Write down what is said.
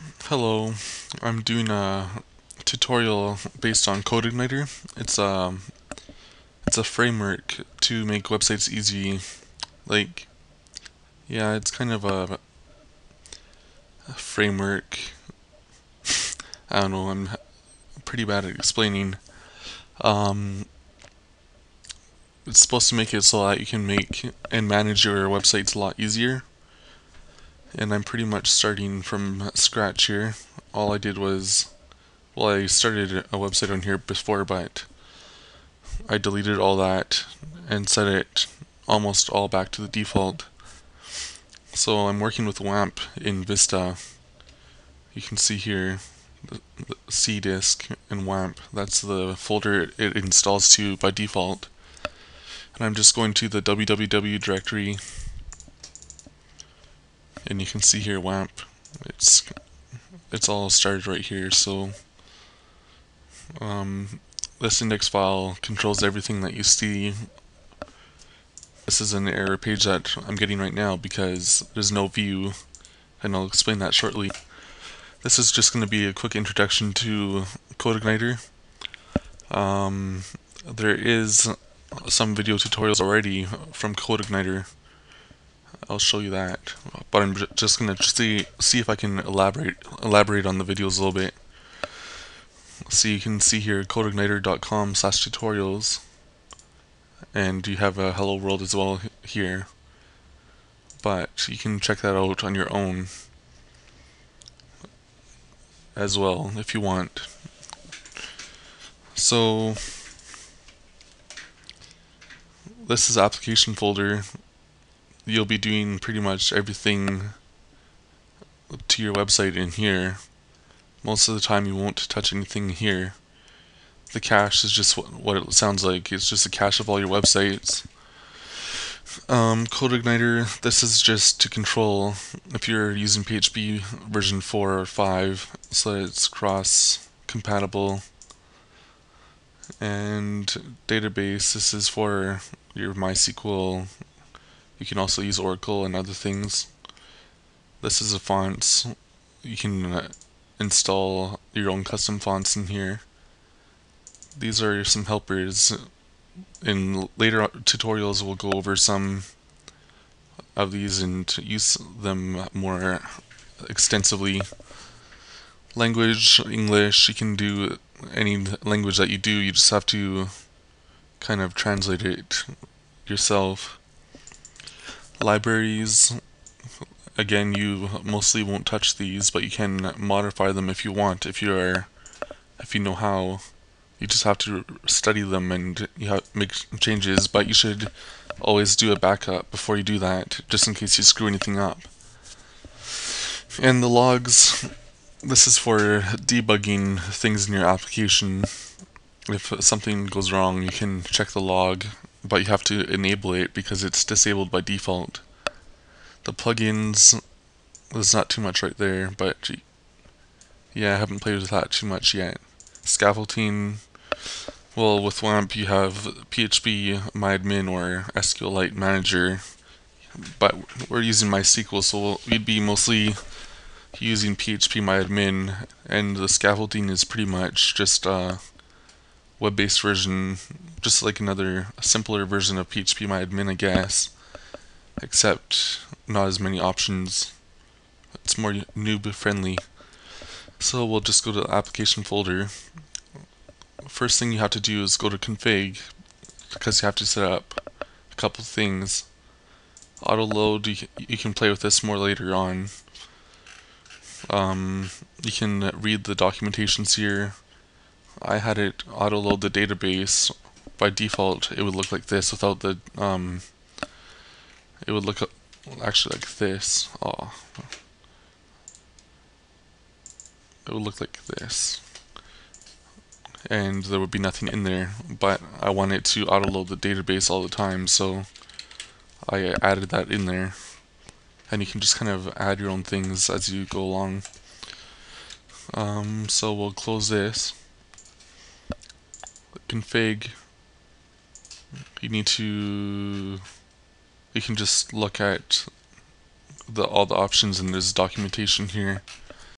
Hello, I'm doing a tutorial based on CodeIgniter. It's a framework to make websites easy. Like, yeah, it's kind of a framework. I don't know, I'm pretty bad at explaining. Um, it's supposed to make it so that you can make and manage your websites a lot easier. And I'm pretty much starting from scratch here. All I did was, well, I started a website on here before, but I deleted all that and set it almost all back to the default. So I'm working with WAMP in Vista. You can see here the C disk and WAMP. That's the folder it installs to by default. And I'm just going to the www directory, and you can see here WAMP. It's it's all started right here. So this index file controls everything that you see. This is an error page that I'm getting right now because there's no view, and I'll explain that shortly. This is just going to be a quick introduction to CodeIgniter. There is some video tutorials already from CodeIgniter. I'll show you that, but I'm just going to see if I can elaborate on the videos a little bit. So you can see here codeigniter.com/tutorials, and you have a hello world as well here, but you can check that out on your own as well if you want. So this is application folder. You'll be doing pretty much everything to your website in here. Most of the time you won't touch anything here. The cache is just what it sounds like. It's just a cache of all your websites. CodeIgniter, this is just to control if you're using PHP version 4 or 5, so that it's cross-compatible. And database, this is for your MySQL. You can also use Oracle and other things. This is a fonts. You can install your own custom fonts in here. These are some helpers. In later tutorials we'll go over some of these and use them more extensively. Language, English, you can do any language that you do, you just have to kind of translate it yourself. Libraries, again, you mostly won't touch these, but you can modify them if you want, if you know how. You just have to study them and you have make changes, but you should always do a backup before you do that, just in case you screw anything up. And the logs, this is for debugging things in your application. If something goes wrong, you can check the log, but you have to enable it because it's disabled by default. The plugins, there's not too much right there, but yeah, I haven't played with that too much yet. Scaffolding, well, with WAMP you have PHP MyAdmin or SQLite Manager, but we're using MySQL, so we'd be mostly using PHP MyAdmin, and the scaffolding is pretty much just a web-based version, just like another simpler version of PHP MyAdmin, I guess, except not as many options. It's more noob friendly. So we'll just go to the application folder. First thing you have to do is go to config, because you have to set up a couple things. Auto load, you can play with this more later on. You can read the documentations here. I had it auto load the database. By default it would look like this without the it would look actually like this. Oh, it would look like this, and there would be nothing in there, but I want it to auto load the database all the time, so I added that in there. And you can just kind of add your own things as you go along. So we'll close this. Config, you can just look at all the options, and there's documentation here.